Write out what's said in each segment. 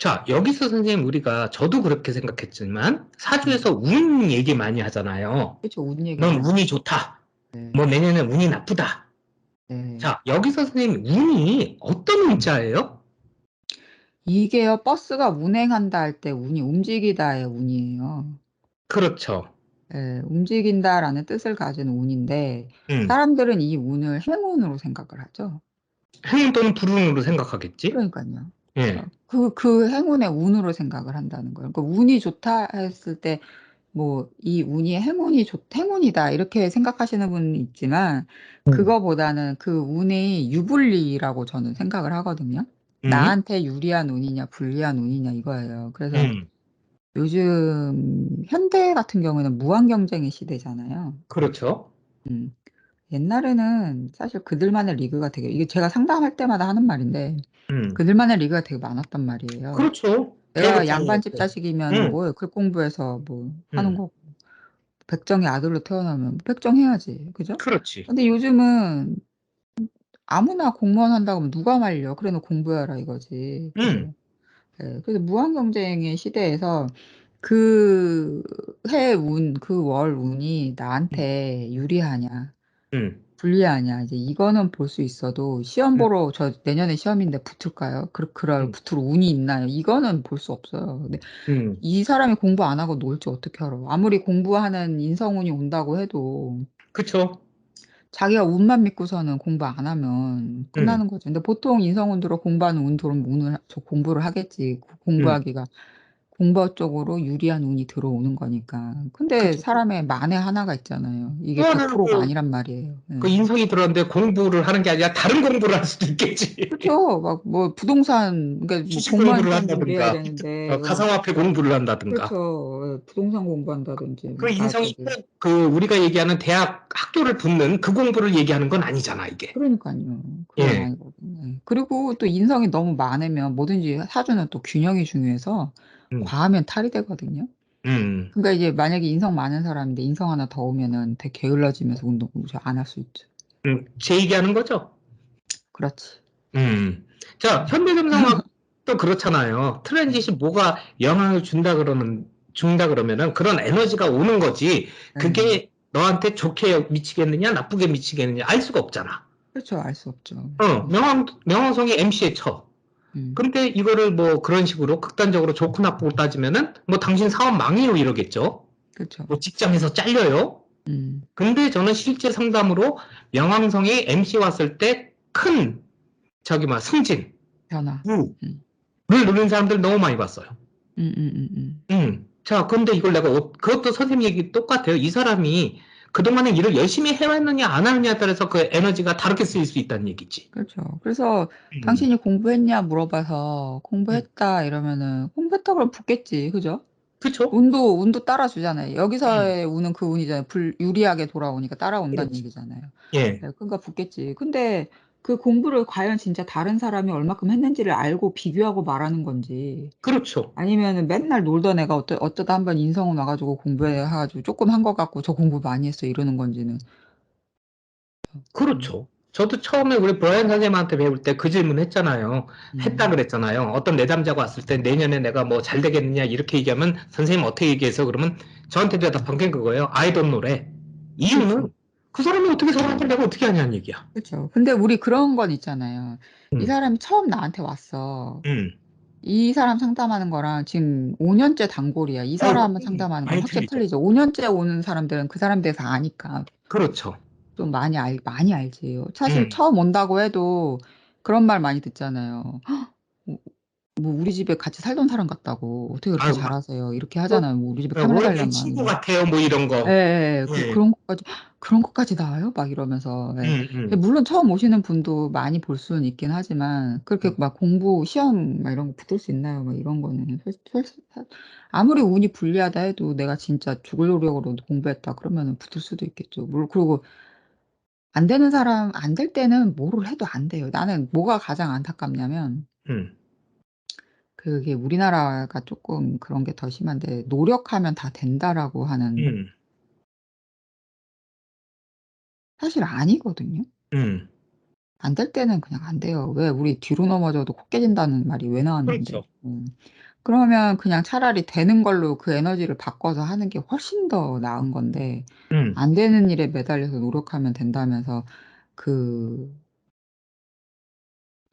자, 여기서 선생님 우리가 저도 그렇게 생각했지만 음. 사주에서 운 얘기 많이 하잖아요. 그쵸. 운 얘기 넌 많이 운이 좋다. 네. 뭐 내년에 운이 나쁘다. 네. 자, 여기서 선생님 운이 어떤 운자예요? 이게요, 버스가 운행한다 할 때 운이 움직이다의 운이에요. 그렇죠. 예, 움직인다라는 뜻을 가진 운인데 음. 사람들은 이 운을 행운으로 생각을 하죠. 행운 또는 불운으로 생각하겠지? 그러니까요. 예. 그 행운의 운으로 생각을 한다는 거예요. 그러니까 운이 좋다 했을 때 뭐 이 운이 행운이다 이렇게 생각하시는 분이 있지만 그거보다는 그 운이 유불리라고 저는 생각을 하거든요. 음. 나한테 유리한 운이냐 불리한 운이냐 이거예요. 그래서 음. 요즘 현대 같은 경우에는 무한 경쟁의 시대잖아요. 그렇죠. 음. 옛날에는 사실 그들만의 리그가 되게 이게 제가 상담할 때마다 하는 말인데 음. 그들만의 리그가 되게 많았단 말이에요. 그렇죠. 내가 계급장이었고. 양반집 자식이면은 음. 뭐 글 공부해서 뭐 하는 음. 거고 백정의 아들로 태어나면 백정해야지. 그죠? 그렇지. 근데 요즘은 아무나 공무원 한다고 하면 누가 말려. 그래 너 공부해라 이거지. 음. 그죠? 예. 그래서 무한 경쟁의 시대에서 그 해 운, 그 월 운이 음. 나한테 유리하냐, 음. 불리하냐, 이제 이거는 볼 수 있어도 시험 음. 보러 저 내년에 시험인데 붙을까요? 음. 붙을 운이 있나요? 이거는 볼 수 없어요. 근데 음. 이 사람이 공부 안 하고 놀지 어떻게 알아? 아무리 공부하는 인성운이 온다고 해도 그쵸. 자기가 운만 믿고서는 공부 안 하면 음. 끝나는 거죠. 근데 보통 인성운들로 공부하는 운 들어오면 공부를 하겠지. 음. 공부하기가 공부 쪽으로 유리한 운이 들어오는 거니까. 근데 그쵸. 사람의 만에 하나가 있잖아요. 이게 그거는 100%가 아니란 말이에요. 그 예. 인성이 들었는데 공부를 하는 게 아니라 다른 공부를 할 수도 있겠지. 그쵸. 막 뭐 부동산, 그러니까 뭐 주식 공무원 공부를 시험 준비해야 한다든가, 되는데, 가상화폐 공부를 한다든가. 그렇죠. 예, 부동산 공부한다든지, 그 뭐 인성이 저기. 꼭 그 우리가 얘기하는 대학 학교를 붙는 그 공부를 얘기하는 건 아니잖아, 이게. 그러니까요. 그건 예. 아니거든요. 예. 그리고 또 인성이 너무 많으면 뭐든지 사주는 또 균형이 중요해서 음. 과하면 탈이 되거든요. 음. 그러니까 이제 만약에 인성 많은 사람인데 인성 하나 더 오면은 되게 게을러지면서 운동 안 할 수 있죠. 제 얘기하는 거죠. 그렇지. 자, 현대금성학도 그렇잖아요. 트랜짓이 뭐가 영향을 준다 그러면은 그런 에너지가 오는 거지. 네. 그게 너한테 좋게 미치겠느냐, 나쁘게 미치겠느냐 알 수가 없잖아. 그렇죠. 알 수 없죠. 명왕성이 MC에 쳐. 음. 근데 이거를 뭐 그런 식으로 극단적으로 좋고 나쁘고 따지면은 뭐 당신 사업 망해요 이러겠죠. 그렇죠. 뭐 직장에서 잘려요. 음. 근데 저는 실제 상담으로 명왕성이 MC 왔을 때 큰 저기 막 승진, 변화. 부를 음. 누리는 사람들 너무 많이 봤어요. 음, 음, 음, 음. 자, 근데 이걸 내가 그것도 선생님 얘기 똑같아요. 이 사람이 그동안에 일을 열심히 해왔느냐 안 하느냐에 따라서 그 에너지가 다르게 쓰일 수 있다는 얘기지. 그렇죠. 그래서 음. 당신이 공부했냐 물어봐서 음. 공부했다 이러면은 공부했다 그러면 붙겠지. 그죠? 그쵸? 운도 따라주잖아요. 음. 여기서의 운은 그 운이잖아요. 유리하게 돌아오니까 따라온다는 그렇지. 얘기잖아요. 예. 네, 그러니까 붙겠지. 근데 그 공부를 과연 진짜 다른 사람이 얼마큼 했는지를 알고 비교하고 말하는 건지 그렇죠. 아니면은 맨날 놀던 애가 어쩌다 한번 인성은 와가지고 공부해가지고 조금 한 것 같고 저 공부 많이 했어 이러는 건지는. 음, 그렇죠. 저도 처음에 우리 브라이언 선생님한테 배울 때 그 질문 했잖아요. 했다 음, 그랬잖아요. 어떤 내담자가 왔을 때 내년에 내가 뭐 잘 되겠느냐 이렇게 얘기하면 선생님 어떻게 얘기해서 그러면 저한테 대답한 게 그거예요. I don't know래. 그렇죠. 이유는 그 사람이 어떻게 살았는지 내가 어떻게 아냐는 얘기야. 그렇죠. 근데 우리 그런 건 있잖아요. 이 음. 사람이 처음 나한테 왔어. 음. 이 사람 상담하는 거랑 지금 5년째 단골이야. 이 사람 상담하는 건 많이 확실히 틀리죠. 틀리죠. 5년째 오는 사람들은 그 사람 대해서 아니까 그렇죠. 좀 많이 알지. 사실 음. 처음 온다고 해도 그런 말 많이 듣잖아요. 뭐, 뭐 우리 집에 같이 살던 사람 같다고 어떻게 그렇게 아유, 막, 잘하세요? 이렇게 또, 하잖아요. 뭐 우리 집에 카메라 오래된 달란만. 친구 같아요. 뭐 이런 예, 거. 예, 예. 예. 그런 것까지 나와요? 막 이러면서. 예. 음. 음. 물론 처음 오시는 분도 많이 볼 수는 있긴 하지만, 그렇게 막 시험, 막 이런 거 붙을 수 있나요? 막 이런 거는. 아무리 운이 불리하다 해도 내가 진짜 죽을 노력으로 공부했다 그러면 붙을 수도 있겠죠. 그리고 안 될 때는 뭐를 해도 안 돼요. 나는 뭐가 가장 안타깝냐면, 음. 그게 우리나라가 조금 그런 게 더 심한데, 노력하면 다 된다라고 하는, 음. 사실 아니거든요. 음. 안 될 때는 그냥 안 돼요. 왜 우리 뒤로 넘어져도 코 깨진다는 말이 왜 나왔는데. 그렇죠. 그러면 그냥 차라리 되는 걸로 그 에너지를 바꿔서 하는 게 훨씬 더 나은 건데, 안 되는 일에 매달려서 노력하면 된다면서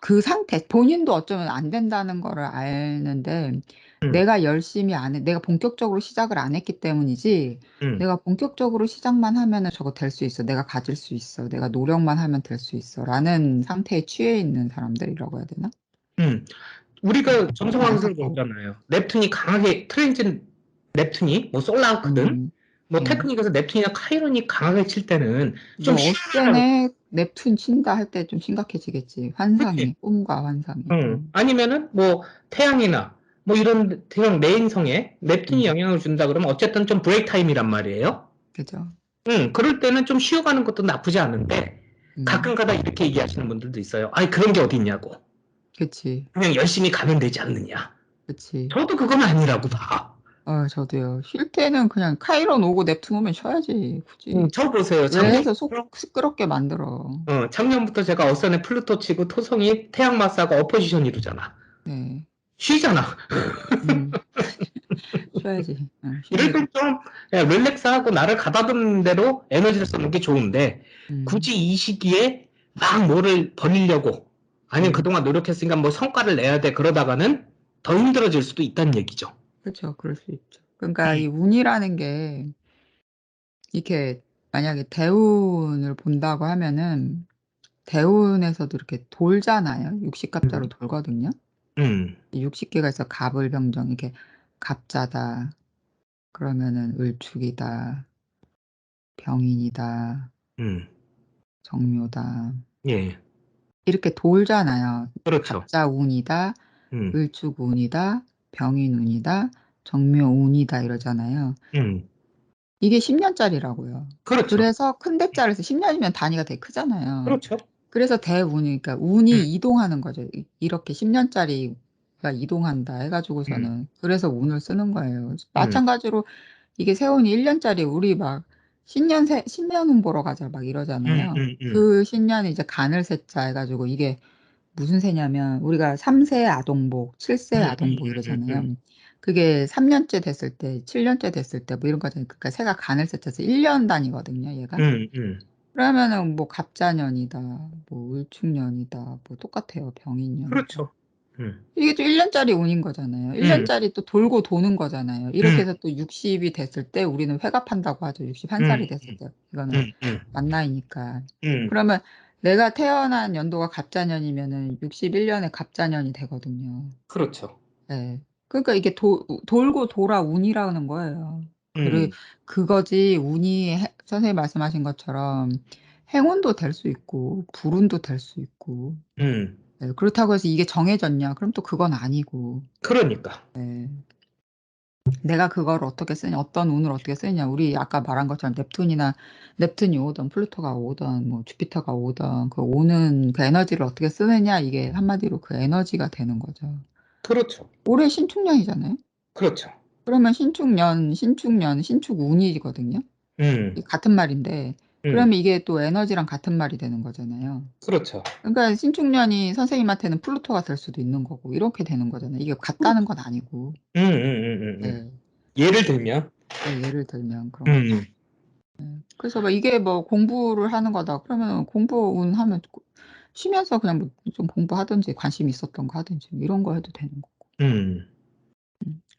그 상태, 본인도 어쩌면 안 된다는 거를 아는데, 내가 열심히 내가 본격적으로 시작을 안 했기 때문이지, 내가 본격적으로 시작만 하면은 저거 될 수 있어. 내가 가질 수 있어. 내가 노력만 하면 될 수 있어. 라는 상태에 취해 있는 사람들이라고 해야 되나? 우리가 점성학에서 안타까워. 보잖아요. 넵튠이 강하게, 넵튠이, 뭐 솔라거든? 뭐 예. 테크닉에서 넵튠이나 카이론이 강하게 칠 때는 좀 뭐 쉬어라. 어센에 넵튠 친다 할 때 좀 심각해지겠지. 그치? 환상이, 꿈과 환상이. 아니면은 뭐 태양이나 뭐 이런 대형 내행성에 넵튠이 영향을 준다 그러면 어쨌든 좀 브레이크 타임이란 말이에요. 그죠? 그럴 때는 좀 쉬어가는 것도 나쁘지 않은데 가끔 가다 이렇게 얘기하시는 분들도 있어요. 아니 그런 게 어디 있냐고. 그치, 그냥 열심히 가면 되지 않느냐. 그치. 저도 그건 아니라고 봐. 저도요. 쉴 때는 그냥 카이론 오고 넵튠 오면 쉬어야지. 굳이. 저 보세요. 왜 해서 속 시끄럽게 만들어. 작년부터 제가 어선에 플루토 치고 토성이 태양 마스하고 어포지션 이루잖아. 네. 쉬잖아. 음, 쉬어야지. 쉬는 이럴 게 좋. 땐좀 릴렉스하고 나를 가다듬는 대로 에너지를 쓰는 게 좋은데 음, 굳이 이 시기에 막 뭐를 벌리려고 아니면 음. 그동안 노력했으니까 뭐 성과를 내야 돼 그러다가는 더 힘들어질 수도 있다는 얘기죠. 그렇죠. 그럴 수 있죠. 그러니까 이 운이라는 게 이렇게 만약에 대운을 본다고 하면은 대운에서도 이렇게 돌잖아요. 60갑자로 돌거든요. 음, 60개가 있어 갑을병정 이렇게 갑자다. 그러면은 을축이다. 병인이다. 음, 정묘다. 예, 이렇게 돌잖아요. 그렇죠. 갑자운이다. 음, 을축운이다. 병인운이다. 정묘운이다 이러잖아요. 음, 이게 10년짜리라고요. 그렇죠. 그래서 큰 대자를 해서 10년이면 단위가 되게 크잖아요. 그렇죠. 그래서 대운이 그러니까 운이 이동하는 거죠. 이렇게 10년짜리가 이동한다 해 음, 가지고서는 그래서 운을 쓰는 거예요. 음, 마찬가지로 이게 세운이 1년짜리 우리 막 신년운 보러 가자 막 이러잖아요. 음, 음, 그 신년이 이제 간을 세자 해 가지고 이게 무슨 새냐면 우리가 3세 아동복, 7세 아동복 이러잖아요. 그게 3년째 됐을 때, 7년째 됐을 때 뭐 이런 거잖아요. 그러니까 새가 간을 세쳐서 1년 단위거든요, 얘가. 음, 음. 그러면은 뭐 갑자년이다, 뭐 을축년이다, 뭐 똑같아요. 병인년이다. 그렇죠. 음, 이게 또 1년짜리 운인 거잖아요. 음, 1년짜리 또 돌고 도는 거잖아요. 이렇게 음, 해서 또 60이 됐을 때 우리는 회갑한다고 하죠. 61살이 음, 됐을 때. 이거는 음, 음, 만나이니까. 음. 그러면 내가 태어난 연도가 갑자년이면은 61년에 갑자년이 되거든요. 그렇죠. 네. 그러니까 이게 돌고 돌아 운이라는 거예요. 음, 그거지, 선생님 말씀하신 것처럼 행운도 될 수 있고, 불운도 될 수 있고. 음. 네, 그렇다고 해서 이게 정해졌냐? 그럼 또 그건 아니고. 그러니까. 네. 내가 그걸 어떻게 쓰냐, 어떤 운을 어떻게 쓰냐. 우리 아까 말한 것처럼 넵튠이 오든, 플루토가 오든, 뭐, 주피터가 오든, 그 오는 그 에너지를 어떻게 쓰느냐, 이게 한마디로 그 에너지가 되는 거죠. 그렇죠. 올해 신축년이잖아요? 그렇죠. 그러면 신축운이거든요? 음, 같은 말인데, 음. 그러면 이게 또 에너지랑 같은 말이 되는 거잖아요. 그렇죠. 그러니까 신축년이 선생님한테는 플루토가 될 수도 있는 거고, 이렇게 되는 거잖아요. 이게 같다는 그렇죠. 건 아니고. 네. 예를 들면, 네, 예를 들면 그런 거죠. 음, 그래서 막 이게 뭐 공부를 하는 거다. 그러면 공부운 하면 쉬면서 그냥 뭐 좀 공부하든지 관심 있었던 거 하든지 뭐 이런 거 해도 되는 거고. 음,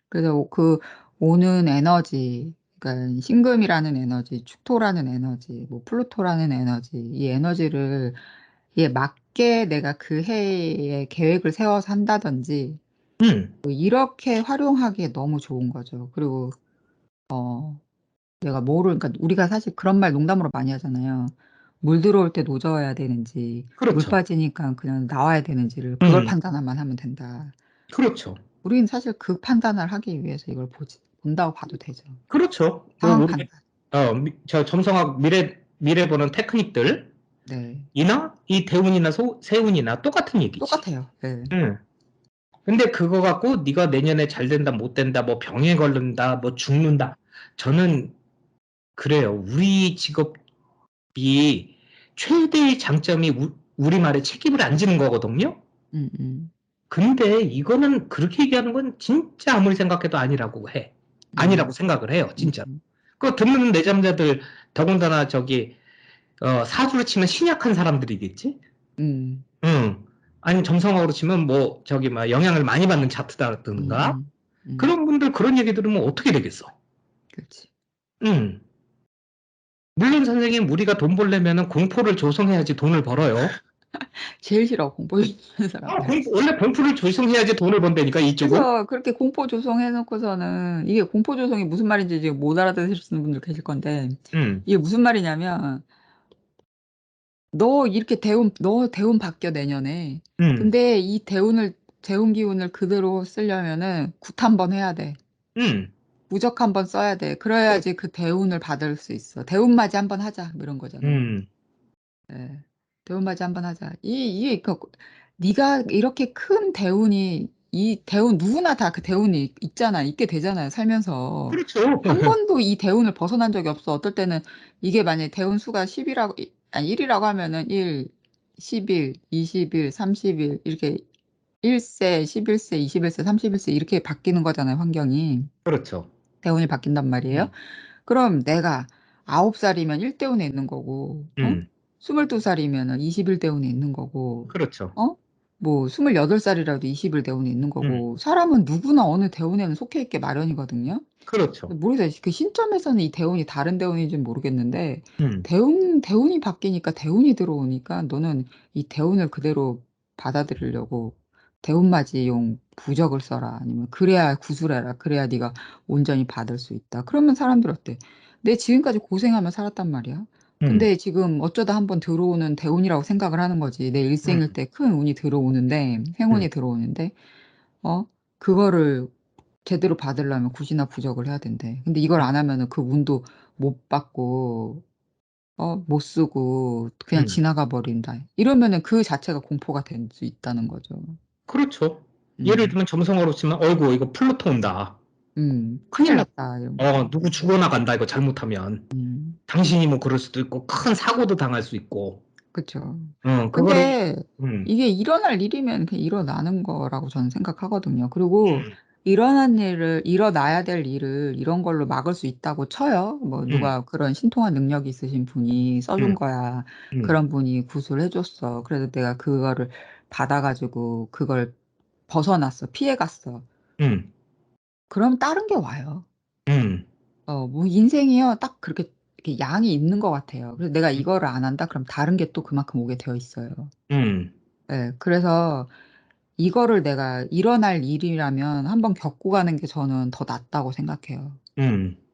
그래서 그 오는 에너지, 그러니까 신금이라는 에너지, 축토라는 에너지, 뭐 플루토라는 에너지, 이 에너지를 에 맞게 내가 그 해에 계획을 세워서 한다든지 뭐 이렇게 활용하기에 너무 좋은 거죠. 그리고 내가 그러니까 우리가 사실 그런 말 농담으로 많이 하잖아요. 물 들어올 때 노져야 되는지, 물 그렇죠. 빠지니까 그냥 나와야 되는지를 그걸 음, 판단만 하면 된다. 그렇죠. 우리는 사실 그 판단을 하기 위해서 이걸 본다고 봐도 되죠. 그렇죠. 뭐, 상황 우리, 판단. 저 점성학 미래 보는 테크닉들이나 네. 이 대운이나 세운이나 똑같은 얘기지. 똑같아요. 네. 음. 근데 그거 갖고 네가 내년에 잘 된다, 못 된다, 뭐 병에 걸린다, 뭐 죽는다. 저는 그래요. 우리 직업이 최대의 장점이 우리 말에 책임을 안 지는 거거든요. 근데 이거는 그렇게 얘기하는 건 진짜 아무리 생각해도 아니라고 해. 아니라고 생각을 해요, 진짜. 그 듣는 내잠자들 더군다나 저기 사주로 치면 신약한 사람들이겠지. 응. 아니면 점성어로 치면 뭐 저기 막 영향을 많이 받는 차트다든가 그런 분들 그런 얘기 들으면 어떻게 되겠어? 그렇지. 응. 물론 선생님 우리가 돈 벌려면은 공포를 조성해야지 돈을 벌어요. 제일 싫어 공포 조성하는 사람들. 원래 공포를 조성해야지 돈을 번다니까 이쪽은. 그래서 그렇게 공포 조성해놓고서는 이게 공포 조성이 무슨 말인지 지금 못 알아들으시는 분들 계실 건데 이게 무슨 말이냐면 너 이렇게 너 대운 바뀌어 내년에. 근데 이 대운 기운을 그대로 쓰려면은 굿 한번 해야 돼. 무적 한번 써야 돼. 그래야지 그 대운을 받을 수 있어. 대운 맞이 한번 하자. 뭐 이런 거잖아. 네. 대운 맞이 한번 하자. 이게 네가 이렇게 큰 대운이 이 대운 누구나 다 그 대운이 있잖아. 있게 되잖아요. 살면서. 그렇죠. 한 번도 이 대운을 벗어난 적이 없어. 어떨 때는 이게 만약에 대운 수가 10이라고 아니 1이라고 하면은 1, 10일, 20일, 30일 이렇게 1세, 11세, 21세, 31세 이렇게 바뀌는 거잖아요. 환경이. 그렇죠. 대운이 바뀐단 말이에요. 그럼 내가 9살이면 1대운에 있는 거고, 22살이면 21대운에 있는 거고, 그렇죠. 뭐 28살이라도 21대운에 있는 거고, 사람은 누구나 어느 대운에는 속해 있게 마련이거든요. 그렇죠. 모르겠어요. 그 신점에서는 이 대운이 다른 대운인지는 모르겠는데, 음. 대운이 바뀌니까 대운이 들어오니까 너는 이 대운을 그대로 받아들이려고 대운맞이용 부적을 써라. 아니면 그래야 구술해라. 그래야 네가 온전히 받을 수 있다. 그러면 사람들 어때? 내 지금까지 고생하며 살았단 말이야. 근데 지금 어쩌다 한번 들어오는 대운이라고 생각을 하는 거지. 내 일생일 때 큰 운이 들어오는데, 행운이 들어오는데, 그거를 제대로 받으려면 굿이나 부적을 해야 된대. 근데 이걸 안 하면은 그 운도 못 받고, 못 쓰고 그냥 지나가 버린다. 이러면은 그 자체가 공포가 될 수 있다는 거죠. 그렇죠. 예를 들면 점성어로 치면 어이구 이거 플루토 온다. 큰일 큰일 났다. 이런 거. 누구 죽어나간다 이거 잘못하면. 당신이 뭐 그럴 수도 있고 큰 사고도 당할 수 있고. 그쵸. 그거를 근데 이게 일어날 일이면 그냥 일어나는 거라고 저는 생각하거든요. 그리고 일어나야 될 일을 이런 걸로 막을 수 있다고 쳐요. 뭐 누가 그런 신통한 능력이 있으신 분이 써준 거야. 그런 분이 구슬 해줬어. 그래서 내가 그거를 받아가지고 그걸 벗어났어. 피해갔어. 그럼 다른 게 와요. 뭐 인생이요. 딱 그렇게 이렇게 양이 있는 것 같아요. 그래서 내가 이거를 안 한다? 그럼 다른 게 또 그만큼 오게 되어 있어요. 네, 그래서 이거를 내가 일어날 일이라면 한번 겪고 가는 게 저는 더 낫다고 생각해요.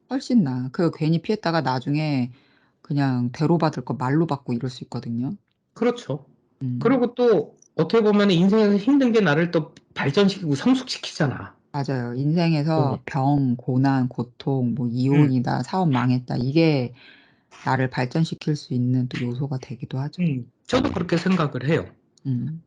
훨씬 나아. 그 괜히 피했다가 나중에 그냥 대로 받을 거 말로 받고 이럴 수 있거든요. 그렇죠. 음, 그리고 또 어떻게 보면 인생에서 힘든 게 나를 또 발전시키고 성숙시키잖아. 맞아요. 인생에서 병, 고난, 고통, 뭐 음. 이혼이다, 사업 망했다, 이게 나를 발전시킬 수 있는 또 요소가 되기도 하죠. 저도 그렇게 생각을 해요. 음.